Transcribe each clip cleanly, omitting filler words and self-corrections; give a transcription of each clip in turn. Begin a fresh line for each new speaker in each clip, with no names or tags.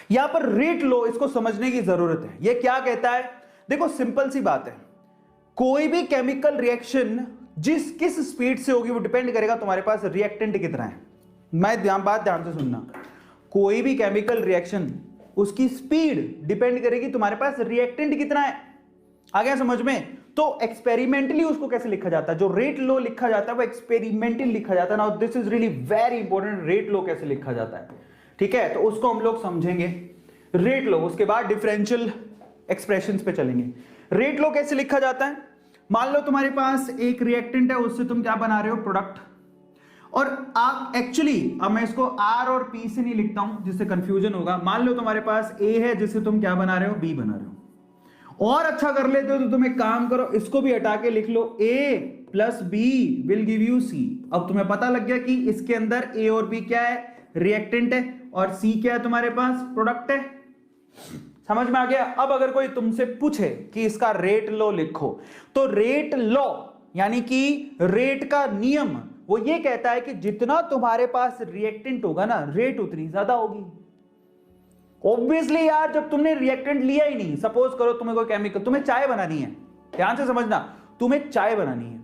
यहां पर रेट लो, इसको समझने की जरूरत है। यह क्या कहता है, देखो सिंपल सी बात है, कोई भी केमिकल रिएक्शन किस स्पीड से होगी वो डिपेंड करेगा तुम्हारे पास रिएक्टेंट कितना है। मैं बात ध्यान से सुनना, कोई भी केमिकल रिएक्शन उसकी स्पीड डिपेंड करेगी तुम्हारे पास रिएक्टेंट कितना है। आ गया समझ में? तो एक्सपेरिमेंटली उसको कैसे लिखा जाता है, जो रेट लो लिखा जाता है वो एक्सपेरिमेंटली लिखा जाता है। Now this is really very important, rate law कैसे लिखा जाता है, ठीक है? तो उसको हम लोग समझेंगे, रेट लो, उसके बाद डिफरेंशियल एक्सप्रेशंस पे चलेंगे। रेट लो कैसे लिखा जाता है, मान लो तुम्हारे पास एक रिएक्टेंट है, उससे तुम क्या बना रहे हो, प्रोडक्ट। और आप एक्चुअली, अब मैं इसको आर और पी से नहीं लिखता हूं जिससे कंफ्यूजन होगा। मान लो तुम्हारे पास ए है जिससे तुम क्या बना रहे हो, बी बना रहे हो। और अच्छा कर लेते हो तो तुम एक काम करो, इसको भी हटा के लिख लो, A plus B will give you C. अब तुम्हें पता लग गया कि इसके अंदर ए और बी क्या है, रिएक्टेंट है, और सी क्या है तुम्हारे पास, प्रोडक्ट है। समझ में आ गया? अब अगर कोई तुमसे पूछे कि इसका रेट लो लिखो, तो रेट लॉ यानी कि रेट का नियम वो ये कहता है कि जितना तुम्हारे पास रिएक्टेंट होगा ना, रेट उतनी ज्यादा होगी। ऑब्वियसली यार, जब तुमने रिएक्टेंट लिया ही नहीं, सपोज करो तुम्हें कोई केमिकल, तुम्हें चाय बनानी है, ध्यान से समझना, तुम्हें चाय बनानी है,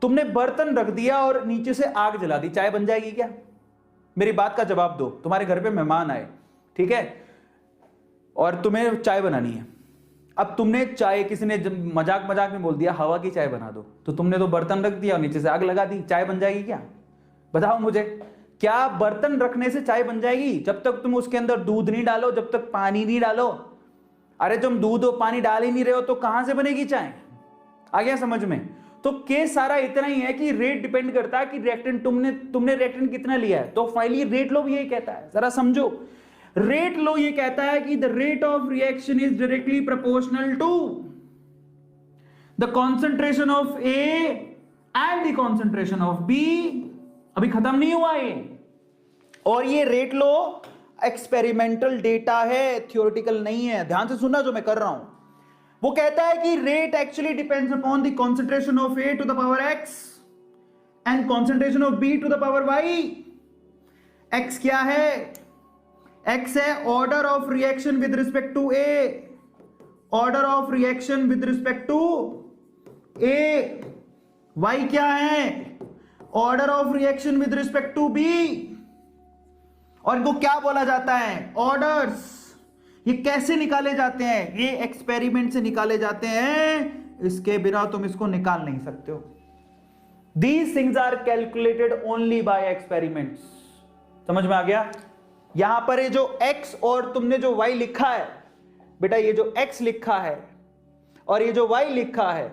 तुमने बर्तन रख दिया और नीचे से आग जला दी, चाय बन जाएगी क्या? मेरी बात का जवाब दो। तुम्हारे घर पे मेहमान आए, ठीक है, और तुम्हें चाय बनानी है। अब तुमने चाय, किसी ने मजाक मजाक में बोल दिया हवा की चाय बना दो, तो तुमने तो बर्तन रख दिया और नीचे से आग लगा दी, चाय बन जाएगी क्या? बताओ मुझे, क्या बर्तन रखने से चाय बन जाएगी? जब तक तुम उसके अंदर दूध नहीं डालो, जब तक पानी नहीं डालो। अरे तुम दूध और पानी डाल ही नहीं रहे हो तो कहां से बनेगी चाय? आ गया समझ में? तो केस सारा इतना ही है कि रेट डिपेंड करता है कि रिएक्टेंट तुमने रिएक्टेंट कितना लिया है। तो फाइनली रेट लो भी यही कहता है, जरा समझो। रेट लो ये कहता है कि the rate of reaction is directly proportional to the concentration of A and the concentration of B. अभी खत्म नहीं हुआ ये, और ये रेट लो एक्सपेरिमेंटल डेटा है, थ्योरेटिकल नहीं है। ध्यान से सुनना जो मैं कर रहा हूं। वो कहता है कि rate actually depends upon the concentration of A to the power X and concentration of B to the power Y. X क्या है? एक्स है order of reaction with respect to A, order of reaction with respect to A. Y क्या है? Order of reaction with respect to B. और इनको क्या बोला जाता है? ऑर्डर्स। ये कैसे निकाले जाते हैं? ये एक्सपेरिमेंट से निकाले जाते हैं, इसके बिना तुम इसको निकाल नहीं सकते हो। These things are calculated only by experiments। समझ में आ गया? यहां पर ये जो x और तुमने जो y लिखा है, बेटा ये जो x लिखा है और ये जो y लिखा है,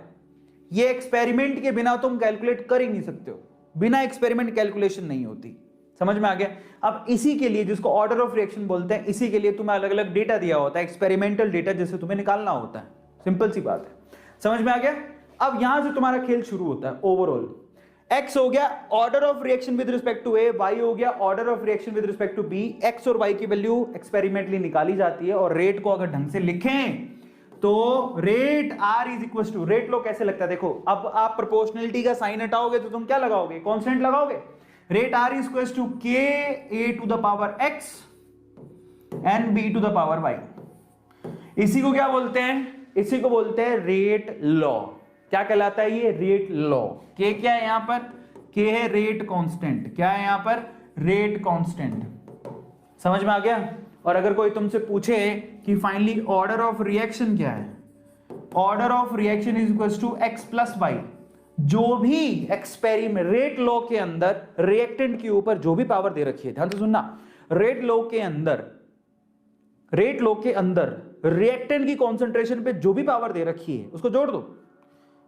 ये एक्सपेरिमेंट के बिना तुम कैलकुलेट कर ही नहीं सकते हो। बिना एक्सपेरिमेंट कैलकुलेशन नहीं होती। समझ में आ गया? अब इसी के लिए, जिसको ऑर्डर ऑफ रिएक्शन बोलते हैं, इसी के लिए तुम्हें अलग अलग डेटा दिया होता है, एक्सपेरिमेंटल डेटा, जिसे तुम्हें निकालना होता है। सिंपल सी बात है। समझ में आ गया? अब यहां से तुम्हारा खेल शुरू होता है। ओवरऑल x हो गया order of reaction with respect to a, y हो गया order of reaction with respect to b। x और y की वैल्यू एक्सपेरिमेंटली निकाली जाती है, और रेट को अगर ढंग से लिखें तो rate r is equal to, rate law कैसे लगता है देखो। अब आप प्रोपोर्शनलिटी का साइन हटाओगे तो तुम क्या लगाओगे? कांस्टेंट लगाओगे। Rate r is equal to k a to the power x and b to the power y। इसी को क्या बोलते हैं? इसी को बोलते हैं रेट लॉ। क्या कहलाता है ये? Rate law. के क्या है यहां पर? के है रेट कांस्टेंट। क्या है यहां पर? Rate constant. समझ में आ गया? और अगर कोई तुमसे पूछे कि फाइनली ऑर्डर ऑफ रिएक्शन क्या है, order of reaction is equal to x plus Y. जो भी एक्सपेरिमेंट, रेट लॉ के अंदर रिएक्टेंट के ऊपर जो भी पावर दे रखी है, ध्यान से सुनना, रेट लॉ के अंदर रिएक्टेंट की कॉन्सेंट्रेशन पे जो भी पावर दे रखी है उसको जोड़ दो।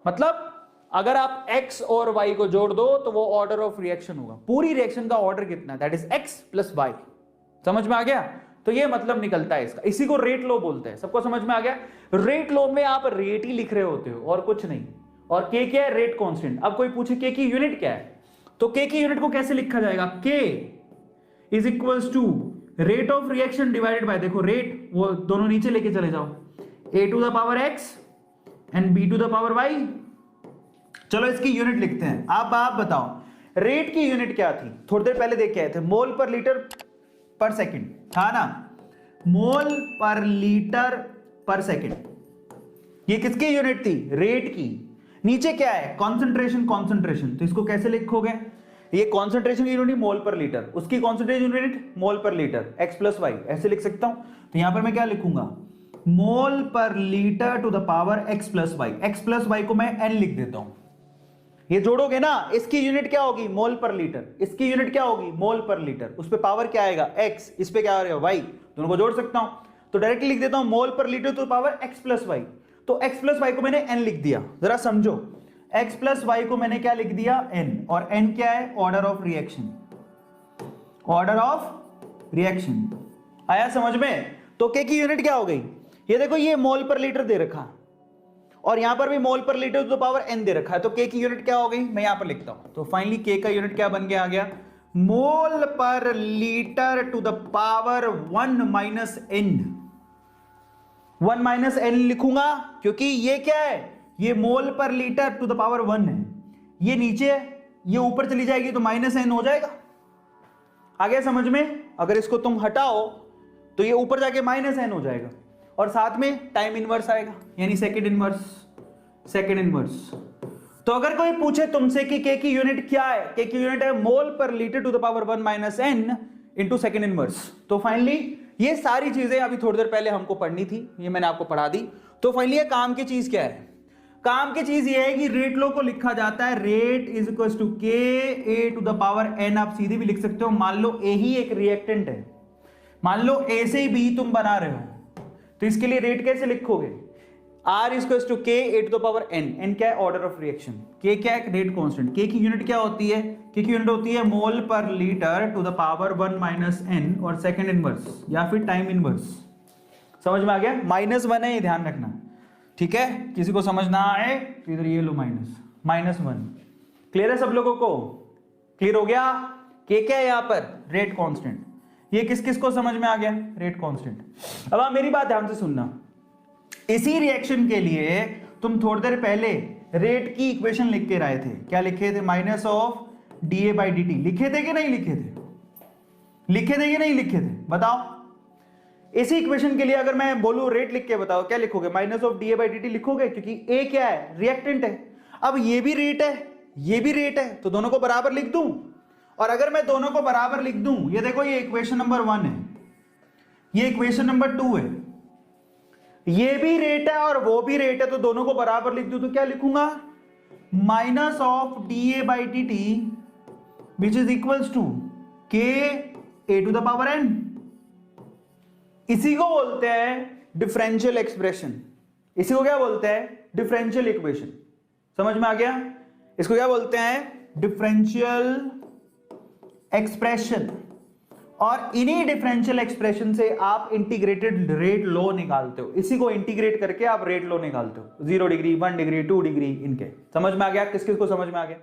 मतलब अगर आप x और y को जोड़ दो तो वो ऑर्डर ऑफ रिएक्शन होगा। पूरी रिएक्शन का ऑर्डर कितना है? That is x plus Y. समझ में आ गया? तो ये मतलब निकलता है इसका। इसी को रेट लॉ बोलते हैं। सबको समझ में आ गया? रेट लॉ में आप रेट ही लिख रहे होते हो और कुछ नहीं। और k क्या है? Rate constant. अब कोई पूछे k की यूनिट क्या है, तो k की यूनिट को कैसे लिखा जाएगा? k is equal to rate of reaction divided by, देखो रेट वो दोनों नीचे लेके चले जाओ, a to the power x and b to the power y। चलो इसकी यूनिट लिखते हैं। अब आप बताओ रेट की यूनिट क्या थी? थोड़ी देर पहले देख के आए थे, मोल पर लीटर पर सेकंड था ना। मोल पर लीटर पर सेकेंड। ये किसकी यूनिट थी? रेट की। नीचे क्या है? कॉन्सेंट्रेशन। कॉन्सेंट्रेशन तो इसको कैसे लिखोगे? ये कॉन्सेंट्रेशन की यूनिट मोल पर लीटर, उसकी concentration unit mole per litre, x plus Y, ऐसे लिख सकता हूं। तो यहां पर मैं क्या लिखूंगा? Mole per litre to the power x plus Y. x plus Y को मैं n लिख देता हूं। ये जोड़ोगे ना, इसकी यूनिट क्या होगी? मोल पर लीटर। इसकी यूनिट क्या होगी? मोल पर लीटर। उस पे पावर क्या आएगा? x, इस पे क्या आएगा? y। दोनों को जोड़ सकता हूं, तो डायरेक्टली लिख देता हूं mole per litre to the power x plus Y. तो x प्लस वाई को मैंने n लिख दिया। जरा समझो, x प्लस वाई को मैंने क्या लिख दिया? n। और n क्या है? Order of reaction. Order of reaction आया समझ में? तो k की यूनिट क्या हो गई? ये देखो, ये मोल पर लीटर दे रखा और यहां पर भी mole per litre to the power n दे रखा है, तो k की यूनिट क्या हो गई? मैं यहां पर लिखता हूं। तो फाइनली k का यूनिट क्या बन के आ गया? Mole per litre to the power 1 minus n। 1 minus n लिखूंगा क्योंकि ये क्या है? ये मोल per litre to the power 1 है। ये नीचे है, ये ऊपर चली जाएगी तो माइनस n हो जाएगा। आ गया समझ में? अगर इसको तुम हटाओ तो ये ऊपर जाके माइनस n हो जाएगा और साथ में टाइम इनवर्स आएगा, यानी सेकंड इनवर्स। Second inverse. तो अगर कोई पूछे तुमसे कि k की यूनिट क्या है? k की यूनिट है mole per litre to the power 1 minus n into second inverse. तो फाइनली ये सारी चीजें अभी थोड़ी देर पहले हमको पढ़नी थी, ये मैंने आपको पढ़ा दी। तो फाइनली ये काम की चीज क्या है? काम की चीज ये है कि रेट लो को लिखा जाता है रेट इज इक्वल टू के ए टू द पावर n। आप सीधे भी लिख सकते हो। मान लो ए ही एक रिएक्टेंट है, मान लो ए से बी तुम बना रहे हो, तो इसके लिए रेट कैसे लिखोगे? R इज इक्वल टू के ए to the power n। n क्या है? Order of reaction. k क्या है? Rate constant. k की यूनिट क्या होती है? k की यूनिट होती है mole per litre to the power 1 minus n और सेकंड इनवर्स या फिर टाइम इनवर्स। समझ में आ गया? -1 है, ये ध्यान रखना, ठीक है? किसी को समझ ना आए तो इधर ये लो -1। क्लियर है सब लोगों को? क्लियर हो गया? k क्या है यहाँ पर? Rate constant. ये किस किस को समझ में आ गया? Rate constant. अब आप मेरी बात ध्यान से सुनना। इसी रिएक्शन के लिए तुम थोड़ी देर पहले रेट की इक्वेशन लिख के आए थे। क्या लिखे थे? Minus of dA by dt। लिखे थे कि नहीं लिखे थे? लिखे थे कि नहीं लिखे थे? बताओ। इसी इक्वेशन के लिए अगर मैं बोलूं रेट लिख के बताओ, क्या लिखोगे? Minus of dA by dt लिखोगे, क्योंकि A क्या है? रिएक्टेंट है। अब ये भी रेट है, ये भी रेट है, तो दोनों को बराबर लिख दूं। और अगर मैं दोनों को बराबर लिख दूं, ये देखो, ये इक्वेशन नंबर 1 है, ये इक्वेशन नंबर 2 है, ये भी रेट है और वो भी रेट है, तो दोनों को बराबर लिख दूं तो क्या लिखूंगा? Minus of dA by dt which is equals to के ए टू द पावर n। इसी को बोलते हैं डिफरेंशियल एक्सप्रेशन। इसी को क्या बोलते हैं? Differential equation. समझ में आ गया? इसको क्या बोलते हैं? Differential expression. और इन्हीं डिफरेंशियल एक्सप्रेशन से आप इंटीग्रेटेड रेट लॉ निकालते हो। इसी को इंटीग्रेट करके आप रेट लॉ निकालते हो। 0 डिग्री, 1 डिग्री, 2 डिग्री, इनके। समझ में आ गया? किस किस को समझ में आ गया?